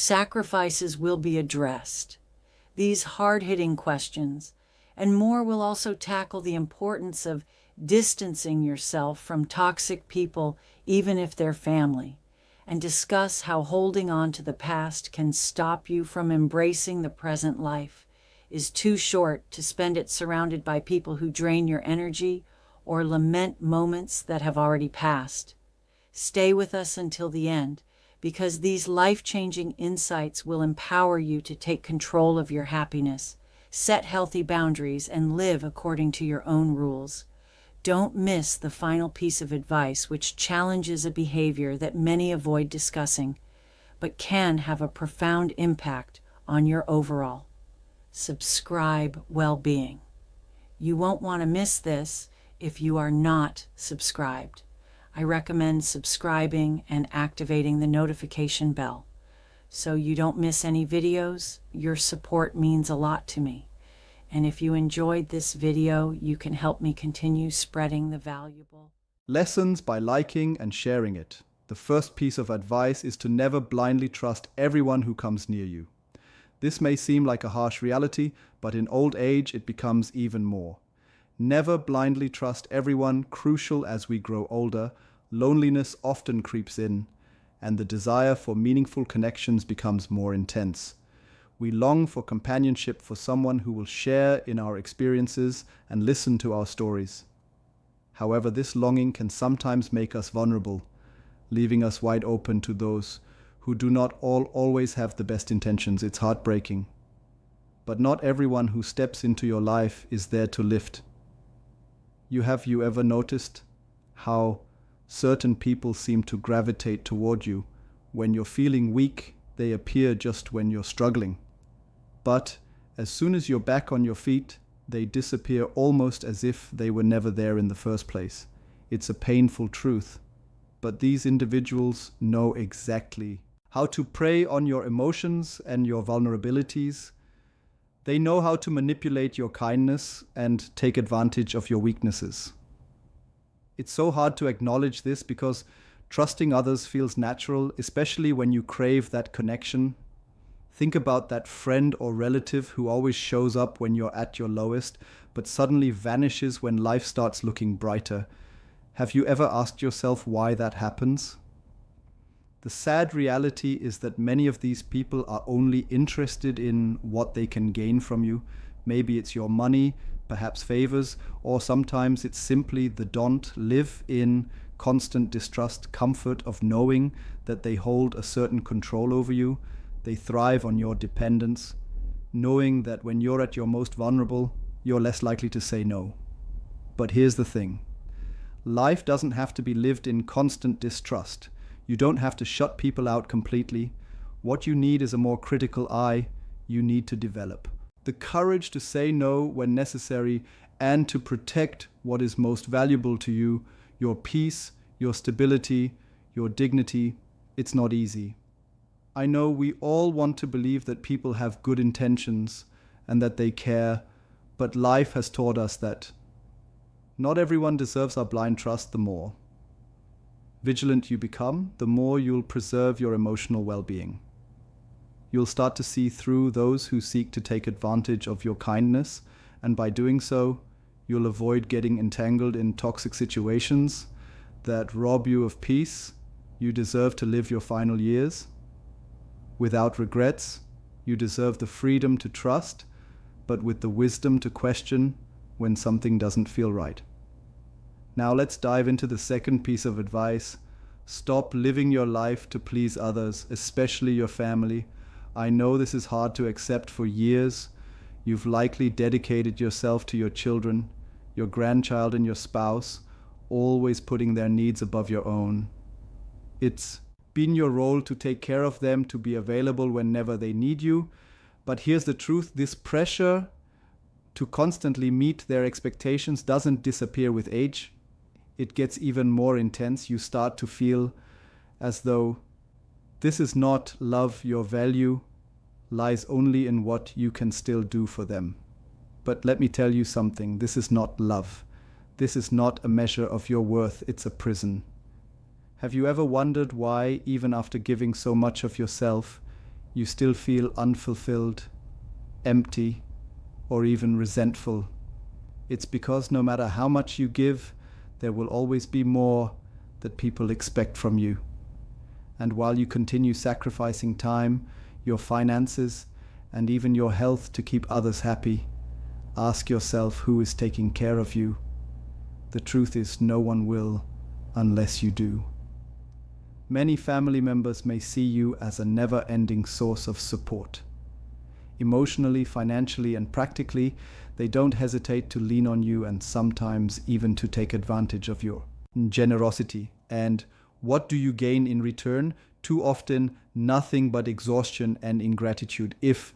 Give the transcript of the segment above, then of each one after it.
sacrifices will be addressed. These hard-hitting questions and more will also tackle the importance of distancing yourself from toxic people, even if they're family, and discuss how holding on to the past can stop you from embracing the present. Life is too short to spend it surrounded by people who drain your energy or lament moments that have already passed. Stay with us until the end, because these life-changing insights will empower you to take control of your happiness, set healthy boundaries, and live according to your own rules. Don't miss the final piece of advice, which challenges a behavior that many avoid discussing, but can have a profound impact on your overall subscribe well-being. You won't want to miss this if you are not subscribed. I recommend subscribing and activating the notification bell so you don't miss any videos. Your support means a lot to me. And if you enjoyed this video, you can help me continue spreading the valuable lessons by liking and sharing it. The first piece of advice is to never blindly trust everyone who comes near you. This may seem like a harsh reality, but in old age it becomes even more. Never blindly trust everyone. Crucial as we grow older, loneliness often creeps in, and the desire for meaningful connections becomes more intense. We long for companionship, for someone who will share in our experiences and listen to our stories. However, this longing can sometimes make us vulnerable, leaving us wide open to those who do not always have the best intentions. It's heartbreaking. But not everyone who steps into your life is there to lift. Have you ever noticed how certain people seem to gravitate toward you? When you're feeling weak, they appear just when you're struggling. But as soon as you're back on your feet, they disappear almost as if they were never there in the first place. It's a painful truth, but these individuals know exactly how to prey on your emotions and your vulnerabilities. They know how to manipulate your kindness and take advantage of your weaknesses. It's so hard to acknowledge this because trusting others feels natural, especially when you crave that connection. Think about that friend or relative who always shows up when you're at your lowest, but suddenly vanishes when life starts looking brighter. Have you ever asked yourself why that happens? The sad reality is that many of these people are only interested in what they can gain from you. Maybe it's your money, perhaps favors, or sometimes it's simply the don't live in constant distrust, comfort of knowing that they hold a certain control over you. They thrive on your dependence, knowing that when you're at your most vulnerable, you're less likely to say no. But here's the thing. Life doesn't have to be lived in constant distrust. You don't have to shut people out completely. What you need is a more critical eye you need to develop. The courage to say no when necessary and to protect what is most valuable to you, your peace, your stability, your dignity. It's not easy. I know we all want to believe that people have good intentions and that they care, but life has taught us that not everyone deserves our blind trust. The more vigilant you become, the more you'll preserve your emotional well-being. You'll start to see through those who seek to take advantage of your kindness, and by doing so, you'll avoid getting entangled in toxic situations that rob you of peace. You deserve to live your final years without regrets. You deserve the freedom to trust, but with the wisdom to question when something doesn't feel right. Now let's dive into the second piece of advice. Stop living your life to please others, especially your family. I know this is hard to accept. For years, you've likely dedicated yourself to your children, your grandchild, and your spouse, always putting their needs above your own. It's been your role to take care of them, to be available whenever they need you. But here's the truth. This pressure to constantly meet their expectations doesn't disappear with age. It gets even more intense. You start to feel as though this is not love. Your value lies only in what you can still do for them. But let me tell you something. This is not love. This is not a measure of your worth. It's a prison. Have you ever wondered why, even after giving so much of yourself, you still feel unfulfilled, empty, or even resentful, it's because no matter how much you give, there will always be more that people expect from you. And while you continue sacrificing time, your finances, and even your health to keep others happy, ask yourself who is taking care of you. The truth is, no one will unless you do. Many family members may see you as a never-ending source of support. Emotionally, financially, and practically, they don't hesitate to lean on you and sometimes even to take advantage of your generosity. And what do you gain in return? Too often, nothing but exhaustion and ingratitude. If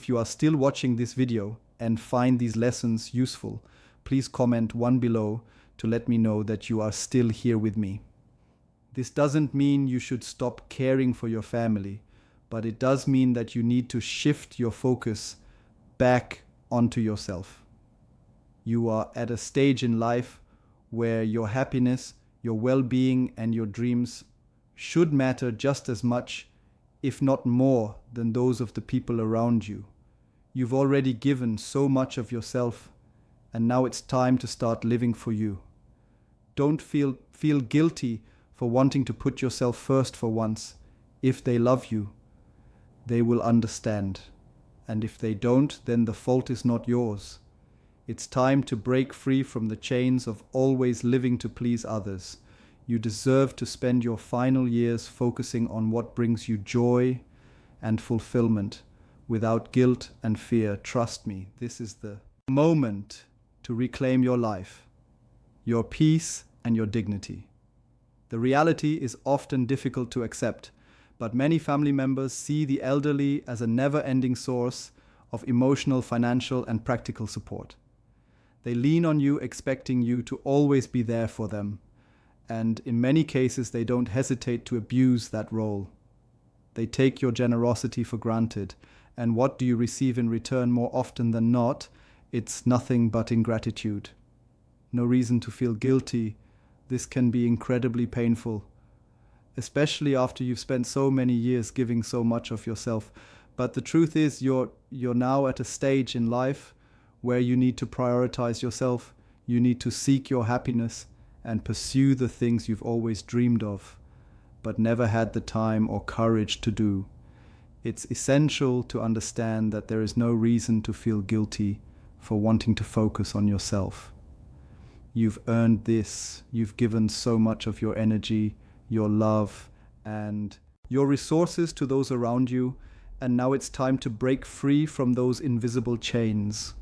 you are still watching this video and find these lessons useful, please comment one below to let me know that you are still here with me. This doesn't mean you should stop caring for your family, but it does mean that you need to shift your focus back onto yourself. You are at a stage in life where your happiness, your well-being, and your dreams should matter just as much, if not more, than those of the people around you. You've already given so much of yourself, and now it's time to start living for you. Don't feel guilty for wanting to put yourself first for once. If they love you, they will understand. And if they don't, then the fault is not yours. It's time to break free from the chains of always living to please others. You deserve to spend your final years focusing on what brings you joy and fulfillment without guilt and fear. Trust me, this is the moment to reclaim your life, your peace, and your dignity. The reality is often difficult to accept, but many family members see the elderly as a never-ending source of emotional, financial, and practical support. They lean on you, expecting you to always be there for them, and in many cases they don't hesitate to abuse that role. They take your generosity for granted, and what do you receive in return more often than not? It's nothing but ingratitude. No reason to feel guilty. This can be incredibly painful, especially after you've spent so many years giving so much of yourself. But the truth is, you're now at a stage in life where you need to prioritize yourself. You need to seek your happiness and pursue the things you've always dreamed of, but never had the time or courage to do. It's essential to understand that there is no reason to feel guilty for wanting to focus on yourself. You've earned this. You've given so much of your energy, your love, and your resources to those around you, and now it's time to break free from those invisible chains.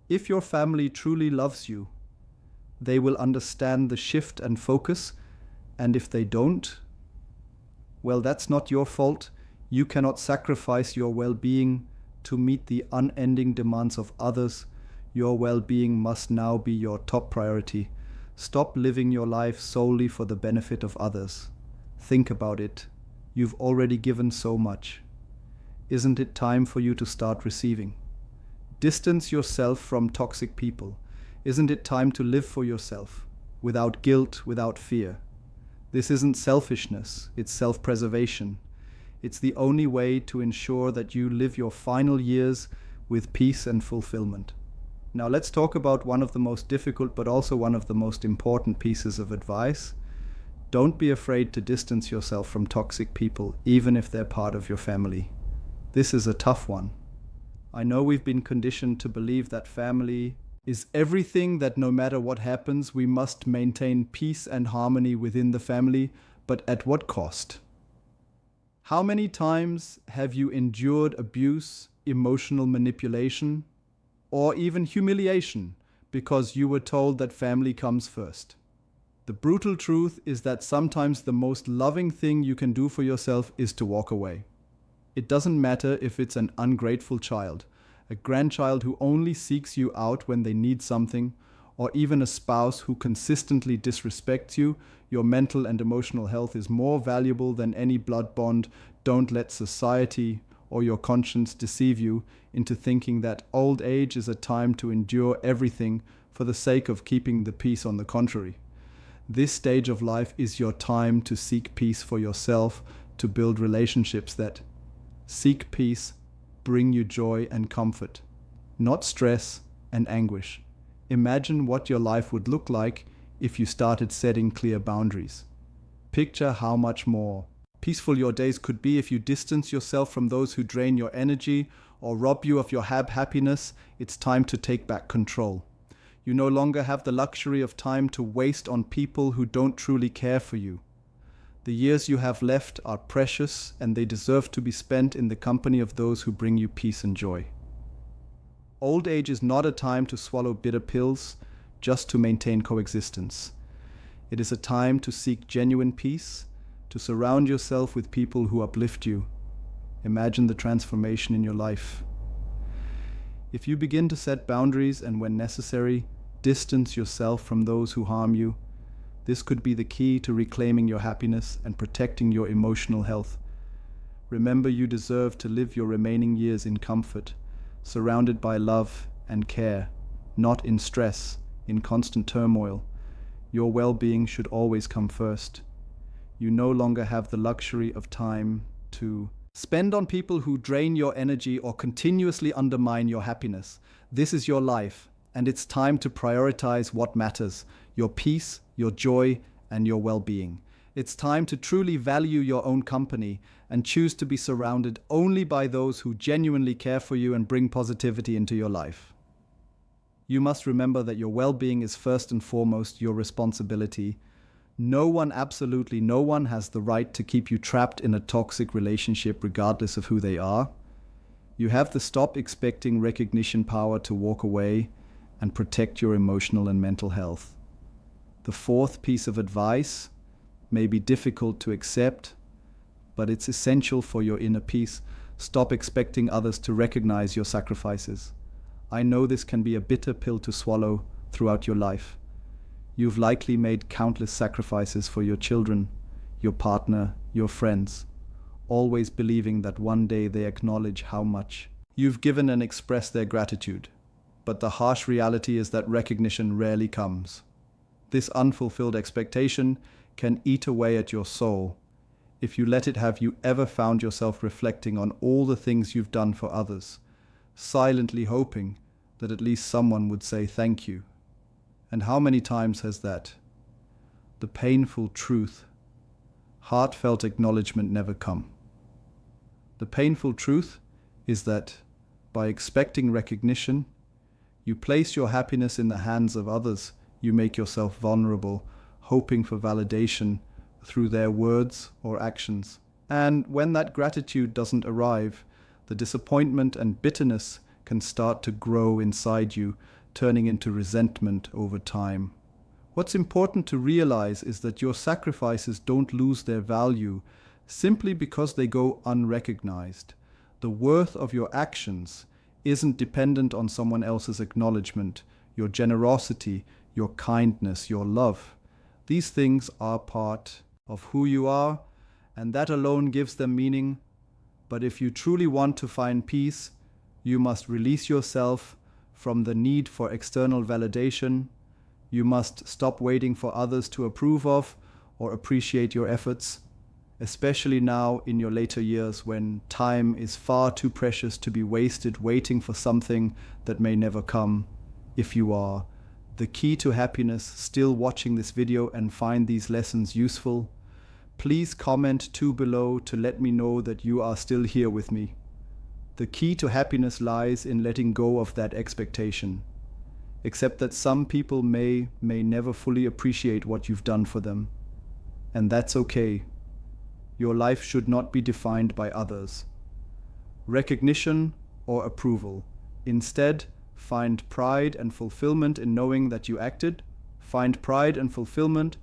If your family truly loves you, they will understand the shift and focus, and if they don't, well, that's not your fault. You cannot sacrifice your well-being to meet the unending demands of others. Your well-being must now be your top priority. Stop living your life solely for the benefit of others. Think about it. You've already given so much. Isn't it time for you to start receiving? Distance yourself from toxic people. Isn't it time to live for yourself, without guilt, without fear? This isn't selfishness, it's self-preservation. It's the only way to ensure that you live your final years with peace and fulfillment. Now let's talk about one of the most difficult but also one of the most important pieces of advice. Don't be afraid to distance yourself from toxic people, even if they're part of your family. This is a tough one. I know we've been conditioned to believe that family is everything, that no matter what happens, we must maintain peace and harmony within the family, but at what cost? How many times have you endured abuse, emotional manipulation, or even humiliation because you were told that family comes first? The brutal truth is that sometimes the most loving thing you can do for yourself is to walk away. It doesn't matter if it's an ungrateful child, a grandchild who only seeks you out when they need something, or even a spouse who consistently disrespects you. Your mental and emotional health is more valuable than any blood bond. Don't let society or your conscience deceive you into thinking that old age is a time to endure everything for the sake of keeping the peace. On the contrary, this stage of life is your time to seek peace for yourself, to build relationships that Seek peace, bring you joy and comfort, not stress and anguish. Imagine what your life would look like if you started setting clear boundaries. Picture how much more peaceful your days could be if you distance yourself from those who drain your energy or rob you of your happiness. It's time to take back control. You no longer have the luxury of time to waste on people who don't truly care for you. The years you have left are precious, and they deserve to be spent in the company of those who bring you peace and joy. Old age is not a time to swallow bitter pills just to maintain coexistence. It is a time to seek genuine peace, to surround yourself with people who uplift you. Imagine the transformation in your life. If you begin to set boundaries and, when necessary, distance yourself from those who harm you, this could be the key to reclaiming your happiness and protecting your emotional health. Remember, you deserve to live your remaining years in comfort, surrounded by love and care, not in stress, in constant turmoil. Your well-being should always come first. You no longer have the luxury of time to spend on people who drain your energy or continuously undermine your happiness. This is your life, and it's time to prioritize what matters: your peace, your joy, and your well-being. It's time to truly value your own company and choose to be surrounded only by those who genuinely care for you and bring positivity into your life. You must remember that your well-being is first and foremost your responsibility. No one, absolutely no one, has the right to keep you trapped in a toxic relationship regardless of who they are. You have to stop expecting recognition power to walk away and protect your emotional and mental health. The fourth piece of advice may be difficult to accept, but it's essential for your inner peace. Stop expecting others to recognize your sacrifices. I know this can be a bitter pill to swallow throughout your life. You've likely made countless sacrifices for your children, your partner, your friends, always believing that one day they acknowledge how much you've given and express their gratitude. But the harsh reality is that recognition rarely comes. This unfulfilled expectation can eat away at your soul. If you let it, have you ever found yourself reflecting on all the things you've done for others, silently hoping that at least someone would say thank you? And how many times has that, the painful truth, heartfelt acknowledgement, never come? The painful truth is that by expecting recognition, you place your happiness in the hands of others. You make yourself vulnerable, hoping for validation through their words or actions. And when that gratitude doesn't arrive, the disappointment and bitterness can start to grow inside you, turning into resentment over time. What's important to realize is that your sacrifices don't lose their value simply because they go unrecognized. The worth of your actions isn't dependent on someone else's acknowledgement, your generosity, your kindness, your love. These things are part of who you are, and that alone gives them meaning. But if you truly want to find peace, you must release yourself from the need for external validation. You must stop waiting for others to approve of or appreciate your efforts, especially now in your later years when time is far too precious to be wasted waiting for something that may never come. If you are the key to happiness still watching this video and find these lessons useful, please comment below to let me know that you are still here with me. The key to happiness lies in letting go of that expectation. Accept that some people may never fully appreciate what you've done for them. And that's okay. Your life should not be defined by others, recognition or approval. Instead, find pride and fulfillment in knowing that you acted. Find pride and fulfillment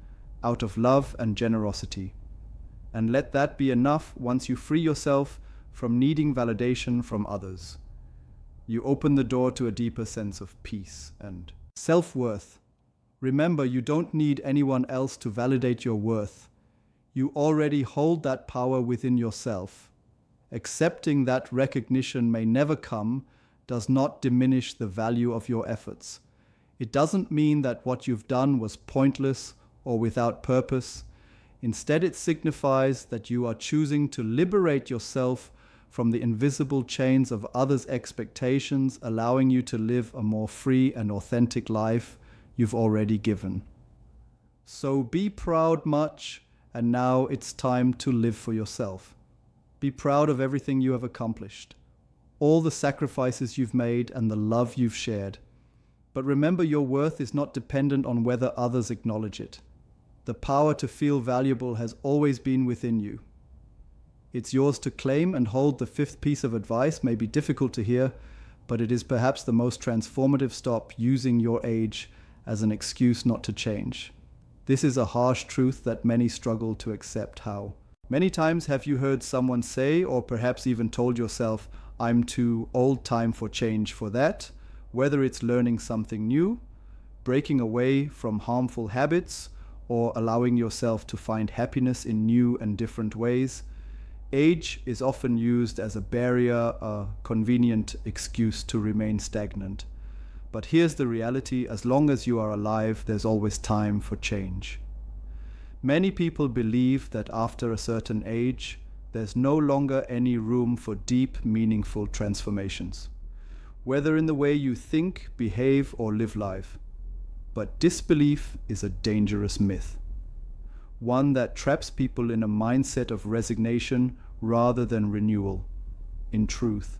out of love and generosity. And let that be enough. Once you free yourself from needing validation from others, you open the door to a deeper sense of peace and self-worth. Remember, you don't need anyone else to validate your worth. You already hold that power within yourself. Accepting that recognition may never come does not diminish the value of your efforts. It doesn't mean that what you've done was pointless or without purpose. Instead, it signifies that you are choosing to liberate yourself from the invisible chains of others' expectations, allowing you to live a more free and authentic life you've already given. So be proud much, and now it's time to live for yourself. Be proud of everything you have accomplished, all the sacrifices you've made and the love you've shared. But remember, your worth is not dependent on whether others acknowledge it. The power to feel valuable has always been within you. It's yours to claim and hold. The fifth piece of advice may be difficult to hear, but it is perhaps the most transformative. Stop using your age as an excuse not to change. This is a harsh truth that many struggle to accept. How? Many times have you heard someone say, or perhaps even told yourself, I'm too old, time for change for that, whether it's learning something new, breaking away from harmful habits, or allowing yourself to find happiness in new and different ways. Age is often used as a barrier, a convenient excuse to remain stagnant. But here's the reality: as long as you are alive, there's always time for change. Many people believe that after a certain age, there's no longer any room for deep, meaningful transformations, whether in the way you think, behave, or live life. But disbelief is a dangerous myth, one that traps people in a mindset of resignation rather than renewal. In truth,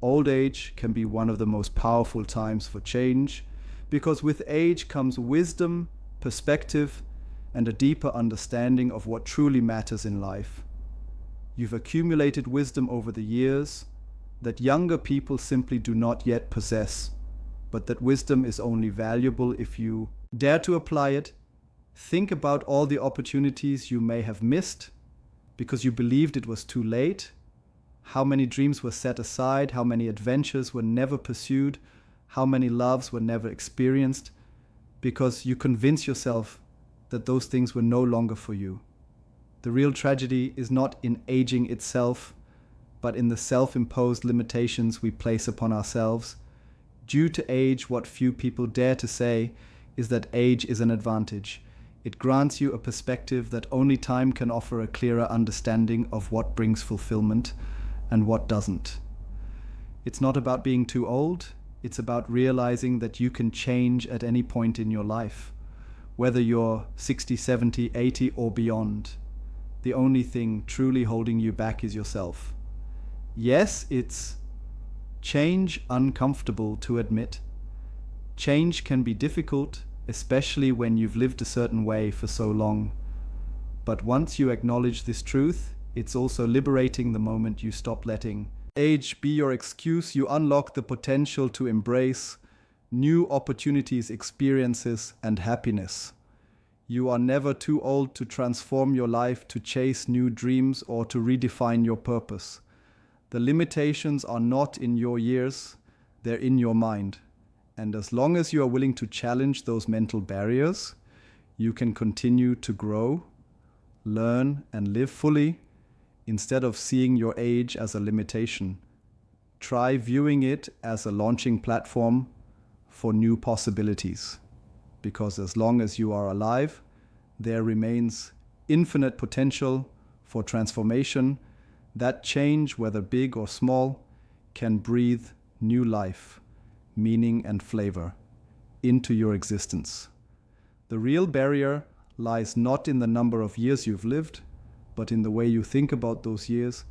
old age can be one of the most powerful times for change, because with age comes wisdom, perspective, and a deeper understanding of what truly matters in life. You've accumulated wisdom over the years that younger people simply do not yet possess, but that wisdom is only valuable if you dare to apply it. Think about all the opportunities you may have missed because you believed it was too late, how many dreams were set aside, how many adventures were never pursued, how many loves were never experienced, because you convince yourself that those things were no longer for you. The real tragedy is not in aging itself, but in the self-imposed limitations we place upon ourselves. Due to age, what few people dare to say is that age is an advantage. It grants you a perspective that only time can offer, a clearer understanding of what brings fulfillment and what doesn't. It's not about being too old, it's about realizing that you can change at any point in your life, whether you're 60, 70, 80 or beyond. The only thing truly holding you back is yourself. Yes, it's change uncomfortable to admit. Change can be difficult, especially when you've lived a certain way for so long. But once you acknowledge this truth, it's also liberating the moment you stop letting age be your excuse. You unlock the potential to embrace new opportunities, experiences, and happiness. You are never too old to transform your life, to chase new dreams, or to redefine your purpose. The limitations are not in your years, they're in your mind. And as long as you are willing to challenge those mental barriers, you can continue to grow, learn, and live fully instead of seeing your age as a limitation. Try viewing it as a launching platform for new possibilities. Because as long as you are alive, there remains infinite potential for transformation. That change, whether big or small, can breathe new life, meaning, and flavor into your existence. The real barrier lies not in the number of years you've lived, but in the way you think about those years.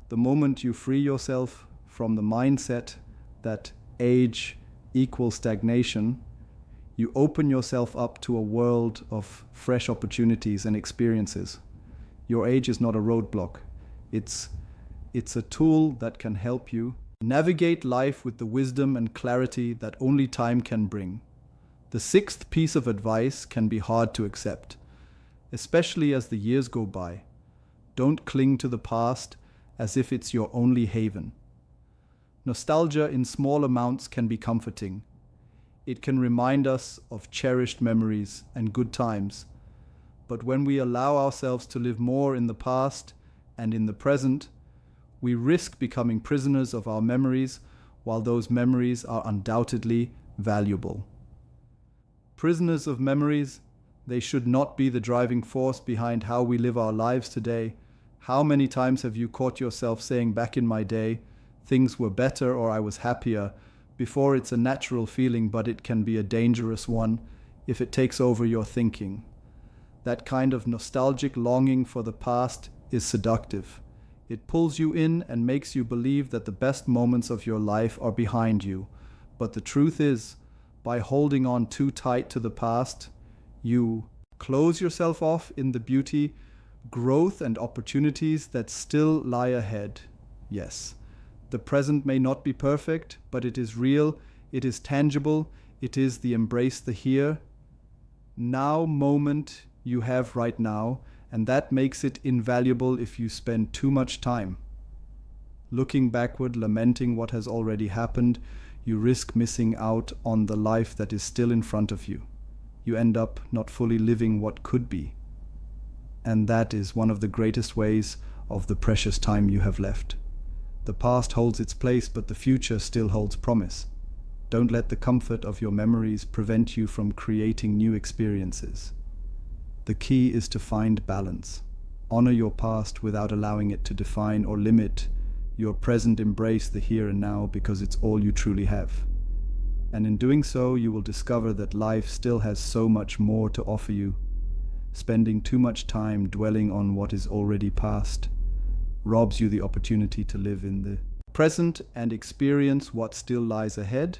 The moment you free yourself from the mindset that age equals stagnation, you open yourself up to a world of fresh opportunities and experiences. Your age is not a roadblock. It's a tool that can help you navigate life with the wisdom and clarity that only time can bring. The sixth piece of advice can be hard to accept, especially as the years go by. Don't cling to the past as if it's your only haven. Nostalgia in small amounts can be comforting. It can remind us of cherished memories and good times. But when we allow ourselves to live more in the past and in the present, we risk becoming prisoners of our memories, while those memories are undoubtedly valuable. Prisoners of memories, they should not be the driving force behind how we live our lives today. How many times have you caught yourself saying, back in my day, things were better or I was happier? Before, it's a natural feeling, but it can be a dangerous one if it takes over your thinking. That kind of nostalgic longing for the past is seductive. It pulls you in and makes you believe that the best moments of your life are behind you. But the truth is, by holding on too tight to the past, you close yourself off in the beauty, growth, and opportunities that still lie ahead. Yes, the present may not be perfect, but it is real, it is tangible, it is the embrace the here, now moment you have right now, and that makes it invaluable if you spend too much time looking backward, lamenting what has already happened. You risk missing out on the life that is still in front of you. You end up not fully living what could be. And that is one of the greatest ways of the precious time you have left. The past holds its place, but the future still holds promise. Don't let the comfort of your memories prevent you from creating new experiences. The key is to find balance. Honor your past without allowing it to define or limit your present. Embrace the here and now because it's all you truly have. And in doing so, you will discover that life still has so much more to offer you. Spending too much time dwelling on what is already past robs you the opportunity to live in the present and experience what still lies ahead.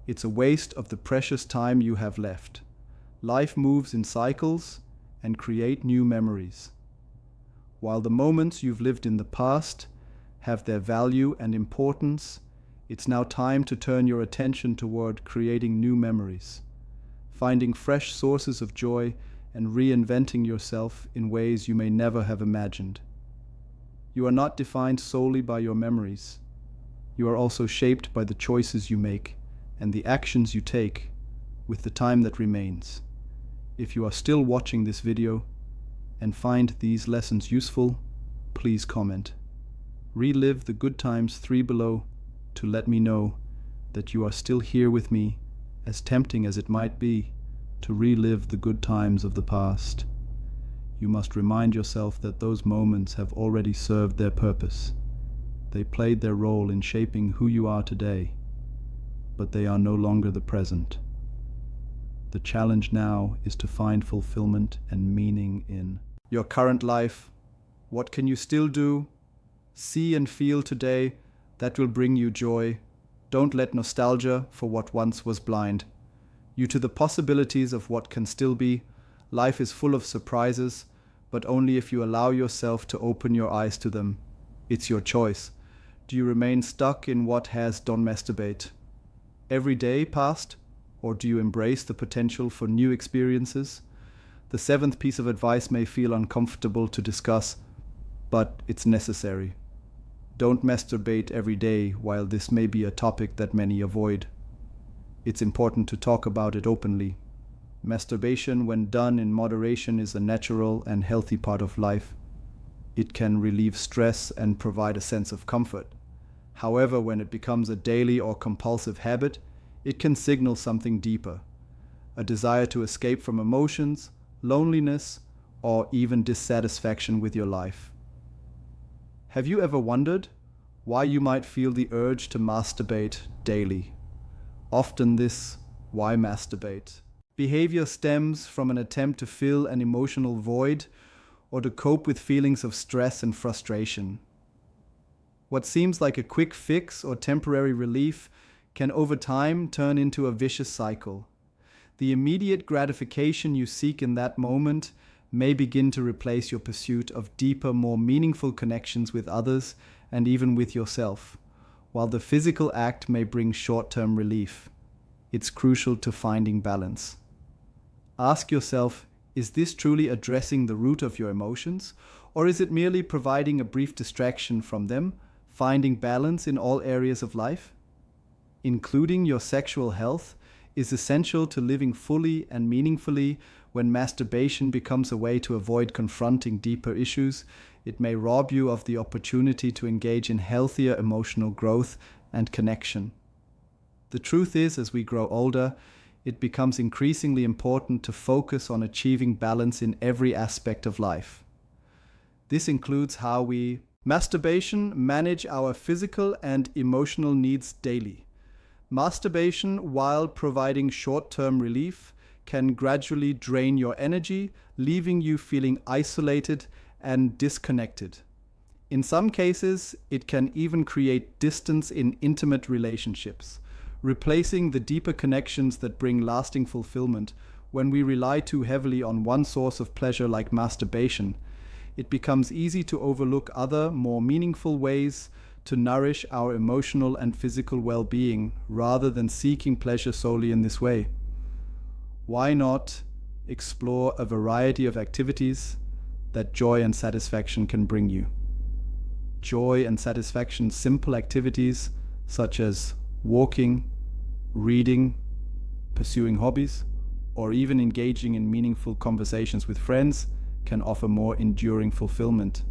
It's a waste of the precious time you have left. Life moves in cycles and create new memories. While the moments you've lived in the past have their value and importance, it's now time to turn your attention toward creating new memories, finding fresh sources of joy, and reinventing yourself in ways you may never have imagined. You are not defined solely by your memories. You are also shaped by the choices you make and the actions you take with the time that remains. If you are still watching this video and find these lessons useful, please comment. Relive the good times 3 below to let me know that you are still here with me, as tempting as it might be to relive the good times of the past. You must remind yourself that those moments have already served their purpose. They played their role in shaping who you are today, but they are no longer the present. The challenge now is to find fulfillment and meaning in your current life. What can you still do, see and feel today that will bring you joy? Don't let nostalgia for what once was blind you to the possibilities of what can still be. Life is full of surprises, but only if you allow yourself to open your eyes to them. It's your choice. Do you remain stuck in what has done masturbate every day past, or do you embrace the potential for new experiences? The 7th piece of advice may feel uncomfortable to discuss, but it's necessary. Don't masturbate every day. While this may be a topic that many avoid, it's important to talk about it openly. Masturbation, when done in moderation, is a natural and healthy part of life. It can relieve stress and provide a sense of comfort. However, when it becomes a daily or compulsive habit, it can signal something deeper, a desire to escape from emotions, loneliness, or even dissatisfaction with your life. Have you ever wondered why you might feel the urge to masturbate daily? Often this "why masturbate" behavior stems from an attempt to fill an emotional void or to cope with feelings of stress and frustration. What seems like a quick fix or temporary relief can over time turn into a vicious cycle. The immediate gratification you seek in that moment may begin to replace your pursuit of deeper, more meaningful connections with others and even with yourself. While the physical act may bring short-term relief, it's crucial to finding balance. Ask yourself, is this truly addressing the root of your emotions, or is it merely providing a brief distraction from them? Finding balance in all areas of life, including your sexual health, is essential to living fully and meaningfully. When masturbation becomes a way to avoid confronting deeper issues, it may rob you of the opportunity to engage in healthier emotional growth and connection. The truth is, as we grow older, it becomes increasingly important to focus on achieving balance in every aspect of life. This includes how we manage our physical and emotional needs daily. Masturbation, while providing short-term relief, can gradually drain your energy, leaving you feeling isolated and disconnected. In some cases, it can even create distance in intimate relationships, replacing the deeper connections that bring lasting fulfillment. When we rely too heavily on one source of pleasure like masturbation, it becomes easy to overlook other, more meaningful ways to nourish our emotional and physical well-being rather than seeking pleasure solely in this way. Why not explore a variety of activities that joy and satisfaction can bring you? Joy and satisfaction, simple activities such as walking, reading, pursuing hobbies, or even engaging in meaningful conversations with friends can offer more enduring fulfillment.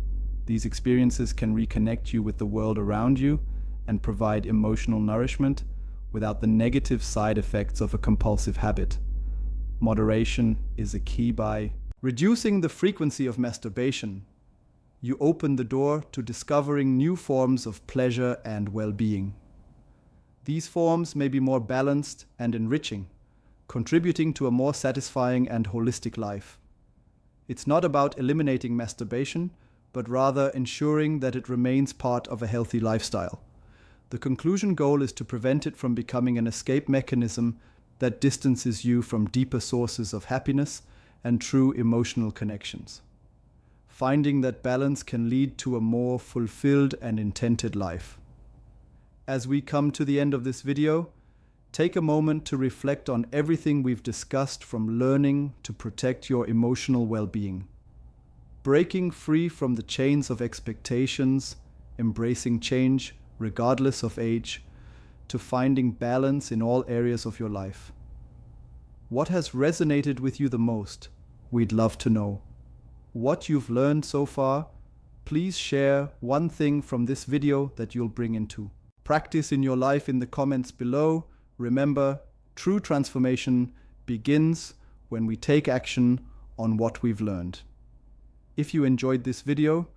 These experiences can reconnect you with the world around you and provide emotional nourishment without the negative side effects of a compulsive habit. Moderation is a key. By reducing the frequency of masturbation, you open the door to discovering new forms of pleasure and well-being. These forms may be more balanced and enriching, contributing to a more satisfying and holistic life. It's not about eliminating masturbation, but rather ensuring that it remains part of a healthy lifestyle. The conclusion goal is to prevent it from becoming an escape mechanism that distances you from deeper sources of happiness and true emotional connections. Finding that balance can lead to a more fulfilled and intended life. As we come to the end of this video, take a moment to reflect on everything we've discussed, from learning to protect your emotional well-being. Breaking free from the chains of expectations, embracing change regardless of age, to finding balance in all areas of your life. What has resonated with you the most? We'd love to know. What you've learned so far, please share one thing from this video that you'll bring into practice in your life in the comments below. Remember, true transformation begins when we take action on what we've learned. If you enjoyed this video,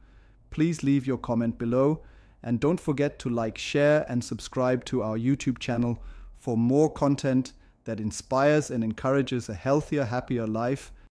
please leave your comment below, and don't forget to like, share, and subscribe to our YouTube channel for more content that inspires and encourages a healthier, happier life